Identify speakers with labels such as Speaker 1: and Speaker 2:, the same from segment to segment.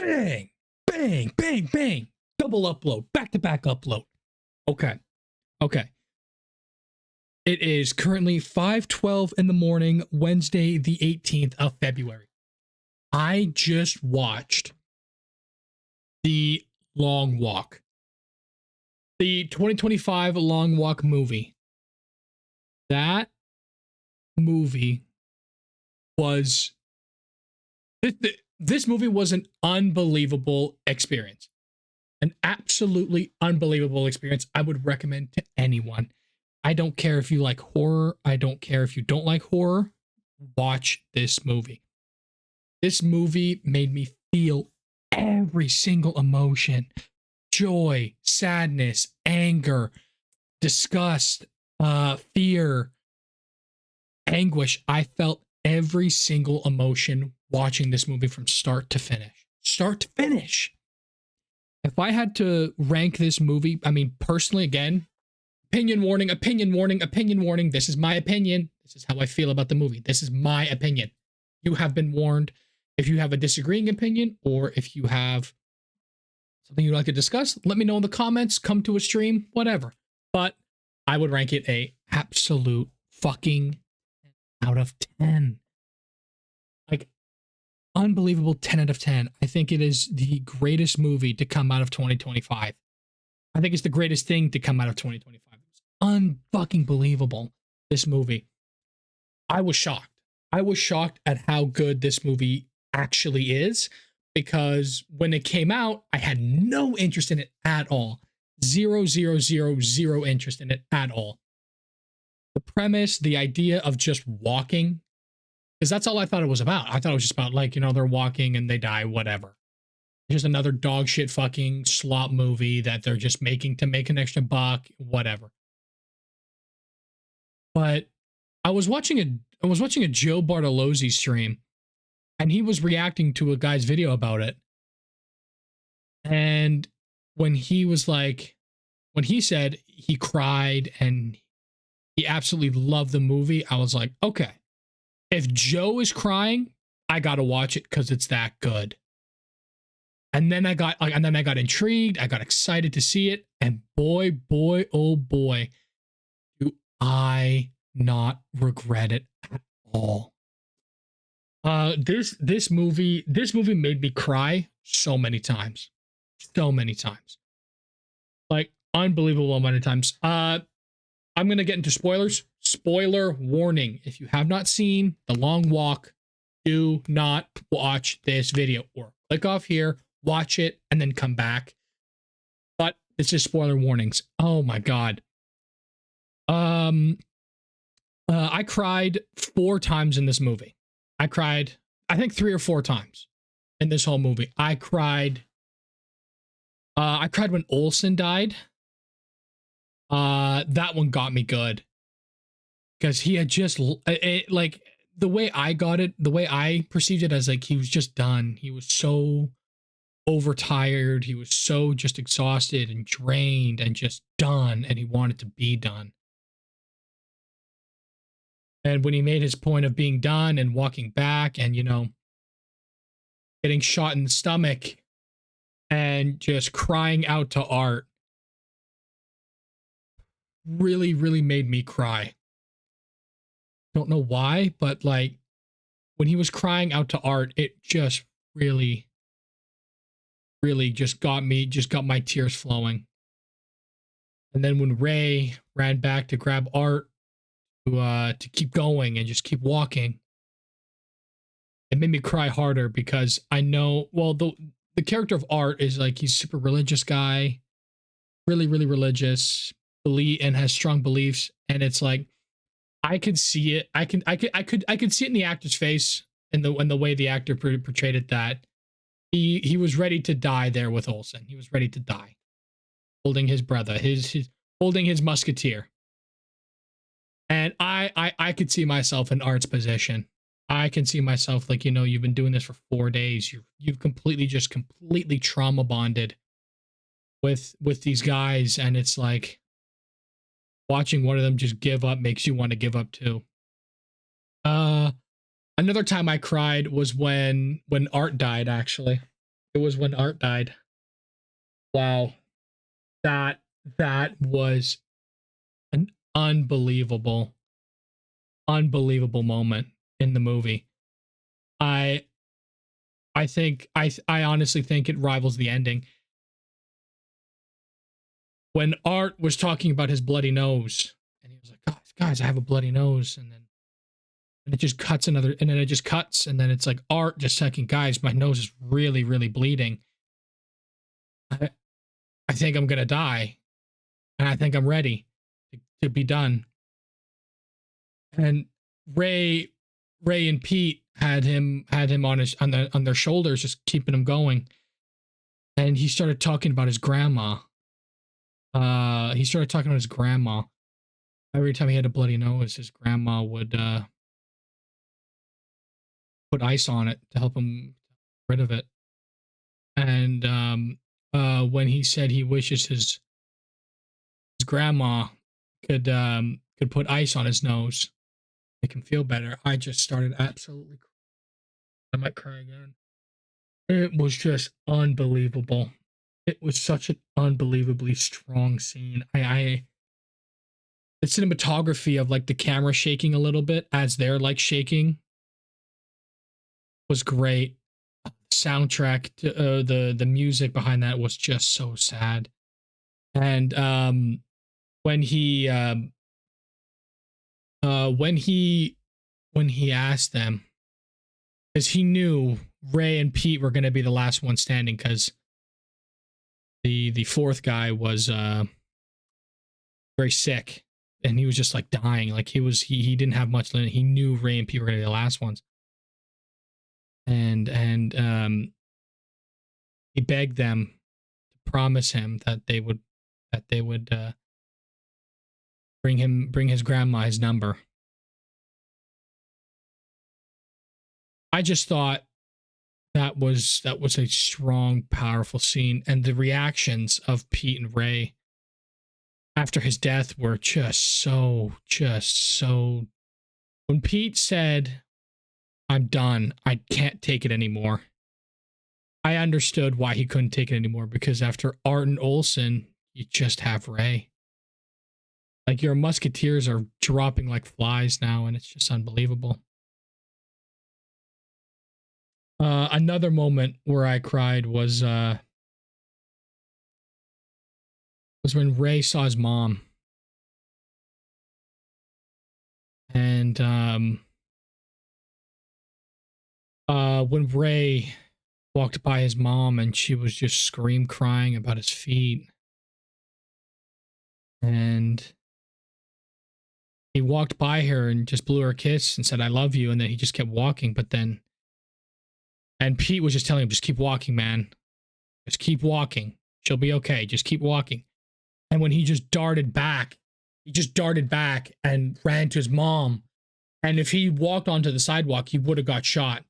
Speaker 1: bang, bang, bang, bang, double upload, back to back upload. Okay. It is currently 5:12 in the morning, Wednesday, the 18th of February. I just watched The Long Walk, the 2025 Long Walk movie. That movie was this movie was an unbelievable experience. An absolutely unbelievable experience. I would recommend to anyone. I don't care if you like horror. I don't care if you don't like horror. Watch this movie. This movie made me feel every single emotion. Joy, sadness, anger, disgust, fear, anguish. I felt every single emotion watching this movie from start to finish. Start to finish. If I had to rank this movie, I mean, personally, again, opinion warning. This is my opinion. This is how I feel about the movie. This is my opinion. You have been warned. If you have a disagreeing opinion, or if you have something you'd like to discuss, let me know in the comments. Come to a stream, whatever. But I would rank it a absolute fucking out of 10. Like, unbelievable 10 out of 10. I think it is the greatest movie to come out of 2025. I think it's the greatest thing to come out of 2025. It's unfucking believable, this movie. I was shocked. I was shocked at how good this movie actually is, because when it came out, I had no interest in it at all. Zero interest in it at all. The premise, the idea of just walking, because that's all I thought it was about. I thought it was just about, like, you know, they're walking and they die, whatever. Just another dog shit fucking slop movie that they're just making to make an extra buck, whatever. But I was watching a Joe Bartolozzi stream, and he was reacting to a guy's video about it. And when he said he cried and he absolutely loved the movie, I was like, okay, if Joe is crying, I gotta watch it because it's that good. And then I got intrigued. I got excited to see it, and boy, oh boy, do I not regret it at all. This movie made me cry so many times, like unbelievable amount of times. I'm gonna get into spoilers. Spoiler warning: if you have not seen The Long Walk, do not watch this video, or click off here, watch it, and then come back. But it's just spoiler warnings. Oh my god. I cried 4 times in this movie. I cried, I think 3 or 4 times in this whole movie. I cried when Olsen died. That one got me good, because he had just like, the way I got it, the way I perceived it, as like he was just done. He was so overtired. He was so just exhausted and drained and just done, and he wanted to be done. And when he made his point of being done and walking back and, you know, getting shot in the stomach and just crying out to Art, really made me cry. Don't know why, but like, when he was crying out to Art, it just really just got my tears flowing. And then when Ray ran back to grab Art to keep going and just keep walking, it made me cry harder, because I know, well, the character of Art is like, he's a super religious guy, really religious, and has strong beliefs, and it's like, I could see it. I could see it in the actor's face, and the way the actor portrayed it, that he was ready to die there with Olsen. He was ready to die, holding his brother, holding his musketeer. And I could see myself in Art's position. I can see myself, like, you know, you've been doing this for 4 days. You've completely trauma bonded with these guys, and it's like, watching one of them just give up makes you want to give up too. Another time I cried was when Art died, actually. It was when Art died. Wow. That that was an unbelievable, unbelievable moment in the movie. I I honestly think it rivals the ending. When Art was talking about his bloody nose, and he was like, guys, I have a bloody nose, and it just cuts another, and then it just cuts, and then it's like Art just second, guys, my nose is really, really bleeding. I, I think I'm gonna die, and I think I'm ready to be done. And Ray, Ray and Pete had him on their shoulders, just keeping him going. And he started talking about his grandma. He started talking about his grandma. Every time he had a bloody nose, his grandma would put ice on it to help him get rid of it. And when he said he wishes his grandma could put ice on his nose, make him feel better, I just started absolutely. I might cry again. It was just unbelievable. It was such an unbelievably strong scene. The cinematography of like the camera shaking a little bit as they're like shaking was great. Soundtrack to, the music behind that was just so sad. And when he when he asked them, because he knew Ray and Pete were going to be the last one standing, because the fourth guy was very sick, and he was just like dying, like he didn't have much. He knew Ray and Pete were going to be the last ones, and he begged them to promise him that they would bring his grandma his number. I just thought that was a strong, powerful scene, and the reactions of Pete and Ray after his death were just so. When Pete said, "I'm done. I can't take it anymore," I understood why he couldn't take it anymore, because after Art and Olsen, you just have Ray. Like, your musketeers are dropping like flies now, and it's just unbelievable. Another moment where I cried was when Ray saw his mom, and when Ray walked by his mom and she was just crying about his feet, and he walked by her and just blew her a kiss and said, "I love you," and then he just kept walking. But then, and Pete was just telling him, "Just keep walking, man. Just keep walking. She'll be okay. Just keep walking." And when he just darted back and ran to his mom. And if he walked onto the sidewalk, he would have got shot.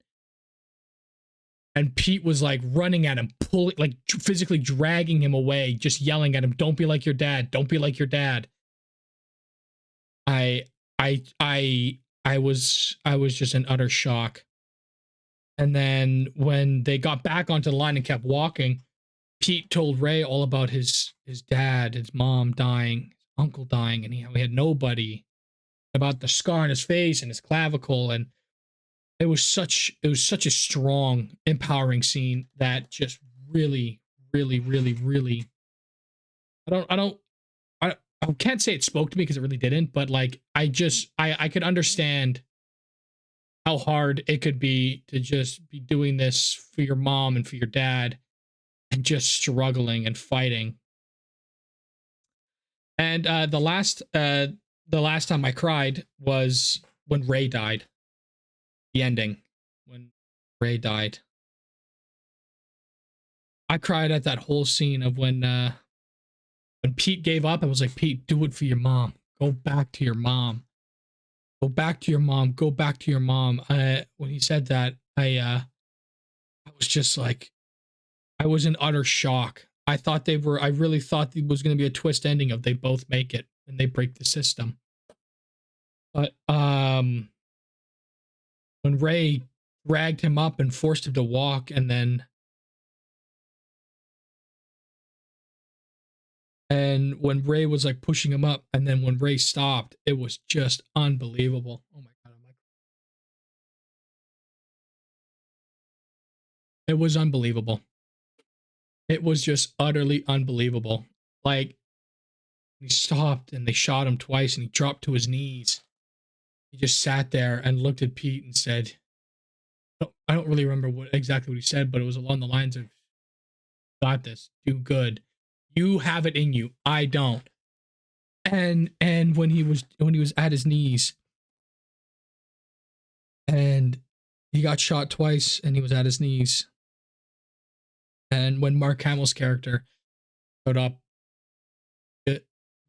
Speaker 1: And Pete was like running at him, pulling, like physically dragging him away, just yelling at him, "Don't be like your dad. Don't be like your dad." I was just in utter shock. And then when they got back onto the line and kept walking, Pete told Ray all about his dad, his mom dying, his uncle dying, and how he had nobody, about the scar on his face and his clavicle. And it was such a strong, empowering scene that just really, really, I can't say it spoke to me, because it really didn't, but like I could understand how hard it could be to just be doing this for your mom and for your dad, and just struggling and fighting. And the last time I cried was when Ray died. The ending, when Ray died. I cried at that whole scene of when Pete gave up. I was like, "Pete, do it for your mom. Go back to your mom. Go back to your mom. Go back to your mom." When he said that, I was just like, I was in utter shock. I really thought it was going to be a twist ending of they both make it and they break the system. But when Ray dragged him up and forced him to walk, and then when Ray was like pushing him up, and then when Ray stopped, it was just unbelievable. Oh my god, it was unbelievable. It was just utterly unbelievable. Like, he stopped and they shot him twice and he dropped to his knees. He just sat there and looked at Pete and said, I don't really remember exactly what he said, but it was along the lines of, got this, do good. You have it in you. I don't. And when he was at his knees and he got shot twice and he was at his knees. And when Mark Hamill's character showed up,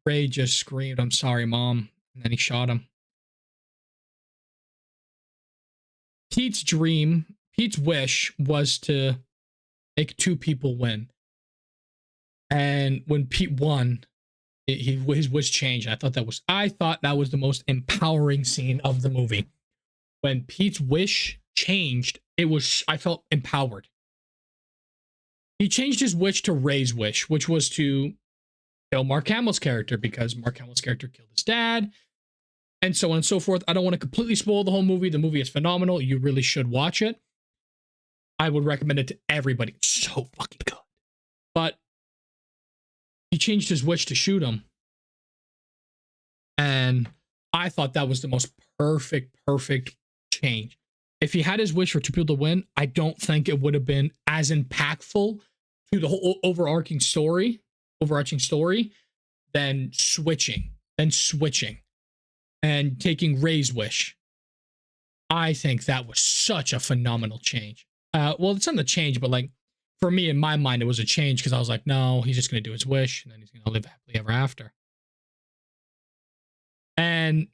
Speaker 1: Ray just screamed, "I'm sorry, Mom," and then he shot him. Pete's wish was to make two people win. And when Pete won, his wish changed. I thought that was the most empowering scene of the movie. When Pete's wish changed, I felt empowered. He changed his wish to Ray's wish, which was to kill Mark Hamill's character because Mark Hamill's character killed his dad, and so on and so forth. I don't want to completely spoil the whole movie. The movie is phenomenal. You really should watch it. I would recommend it to everybody. It's so fucking good. But he changed his wish to shoot him. And I thought that was the most perfect change. If he had his wish for two people to win, I don't think it would have been as impactful to the whole overarching story than switching and taking Ray's wish. I think that was such a phenomenal change. Well, it's not the change, but like for me, in my mind, it was a change because I was like, no, he's just going to do his wish and then he's going to live happily ever after. And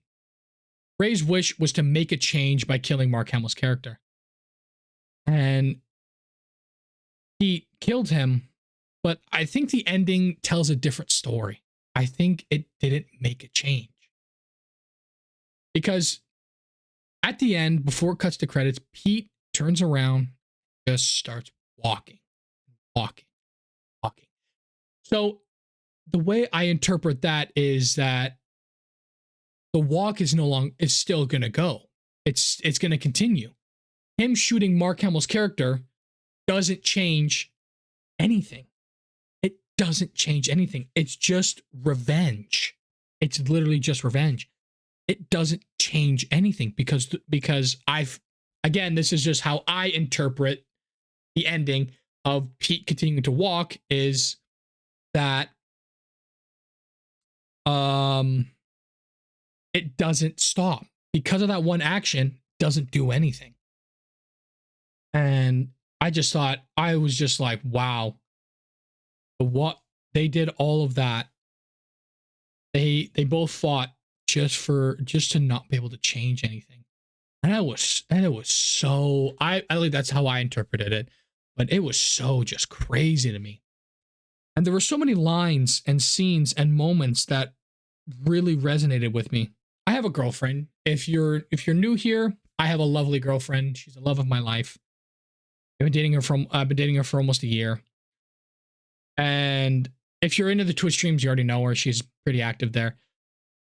Speaker 1: Ray's wish was to make a change by killing Mark Hamill's character. And he killed him, but I think the ending tells a different story. I think it didn't make a change. Because at the end, before it cuts to credits, Pete turns around, just starts walking. So the way I interpret that is that the walk is still going to go. It's going to continue. Him shooting Mark Hamill's character doesn't change anything. It doesn't change anything. It's just revenge. It's literally just revenge. It doesn't change anything because this is just how I interpret the ending of Pete continuing to walk, is that it doesn't stop because of that one action. Doesn't do anything. And I was just like, wow, what they did, all of that. They both fought just to not be able to change anything. And it was so, I think that's how I interpreted it, but it was so just crazy to me. And there were so many lines and scenes and moments that really resonated with me. I have a girlfriend. If you're new here, I have a lovely girlfriend. She's the love of my life. I've been dating her for almost a year. And if you're into the Twitch streams, you already know her. She's pretty active there.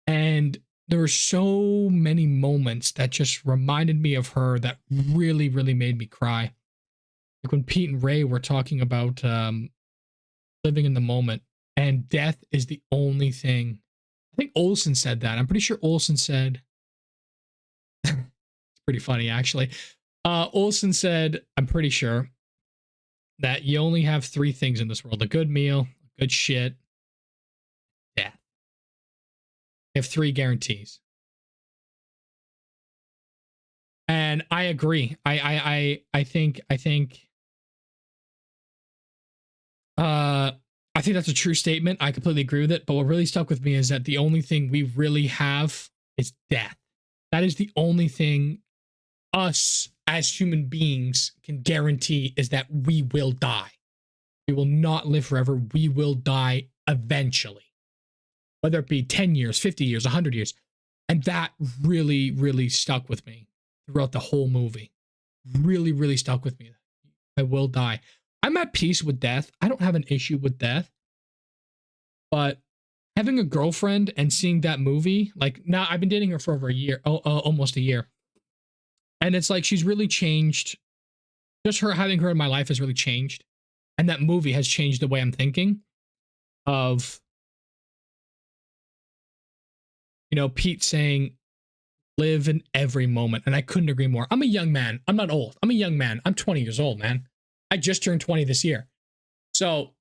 Speaker 1: And there were so many moments that just reminded me of her that really, really made me cry. Like when Pete and Ray were talking about living in the moment, and death is the only thing. I think Olsen said that. I'm pretty sure Olsen said, it's pretty funny actually. Olsen said, I'm pretty sure, that you only have three things in this world: a good meal, good shit, death. You have three guarantees. And I agree. I think that's a true statement. I completely agree with it. But what really stuck with me is that the only thing we really have is death. That is the only thing us as human beings can guarantee, is that we will die. We will not live forever. We will die eventually. Whether it be 10 years, 50 years, 100 years. And that really, really stuck with me throughout the whole movie. Really, really stuck with me. I will die. I'm at peace with death. I don't have an issue with death. But having a girlfriend and seeing that movie, like now I've been dating her for over a year, almost a year. And it's like she's really changed. Just her having her in my life has really changed. And that movie has changed the way I'm thinking of, Pete saying, live in every moment. And I couldn't agree more. I'm a young man. I'm not old. I'm a young man. I'm 20 years old, man. I just turned 20 this year. So,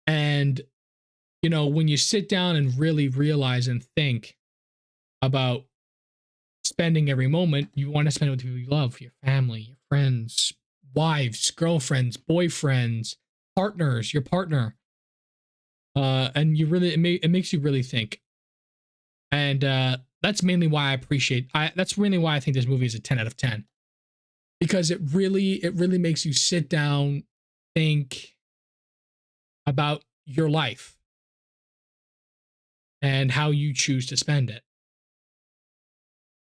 Speaker 1: and, when you sit down and really realize and think about spending every moment, you want to spend it with people you love, your family, your friends, wives, girlfriends, boyfriends, partners, your partner. And you really, it makes you really think. And that's mainly why I appreciate, that's really why I think this movie is a 10 out of 10. Because it really makes you sit down, think about your life and how you choose to spend it.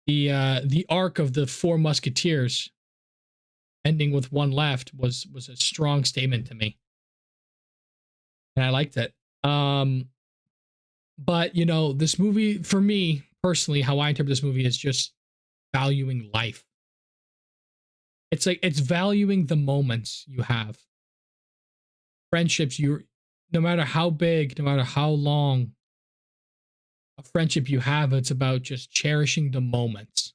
Speaker 1: The arc of the Four Musketeers ending with one left was a strong statement to me, and I liked it. But this movie, for me personally, how I interpret this movie is just valuing life. It's like it's valuing the moments you have, friendships. No matter how big, no matter how long a friendship you have, it's about just cherishing the moments.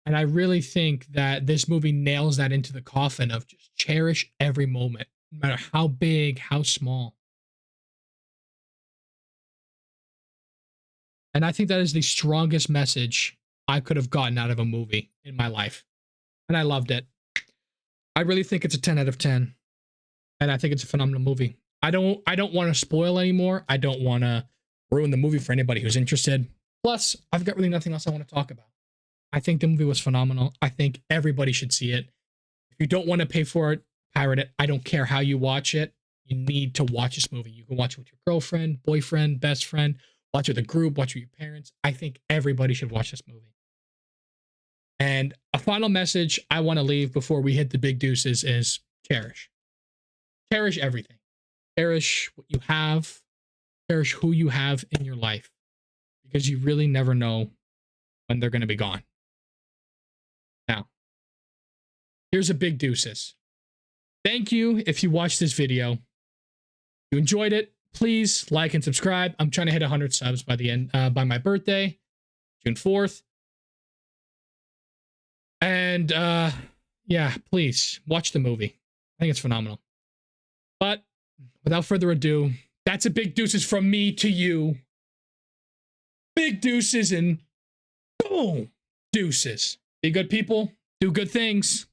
Speaker 1: And I really think that this movie nails that into the coffin of just cherish every moment, no matter how big, how small. And I think that is the strongest message I could have gotten out of a movie in my life. And I loved it. I really think it's a 10 out of 10. And I think it's a phenomenal movie. I don't want to spoil anymore. I don't want to ruin the movie for anybody who's interested. Plus, I've got really nothing else I want to talk about. I think the movie was phenomenal. I think everybody should see it. If you don't want to pay for it, pirate it. I don't care how you watch it. You need to watch this movie. You can watch it with your girlfriend, boyfriend, best friend, watch it with a group, watch it with your parents. I think everybody should watch this movie. And a final message I want to leave before we hit the big deuces is cherish. Cherish everything. Cherish what you have. Cherish who you have in your life. Because you really never know when they're going to be gone. Now, here's a big deuces. Thank you if you watched this video. If you enjoyed it, please like and subscribe. I'm trying to hit 100 subs by the end, by my birthday, June 4th. And yeah, please watch the movie. I think it's phenomenal. But without further ado, that's a big deuces from me to you. Big deuces and boom, deuces. Be good people, do good things.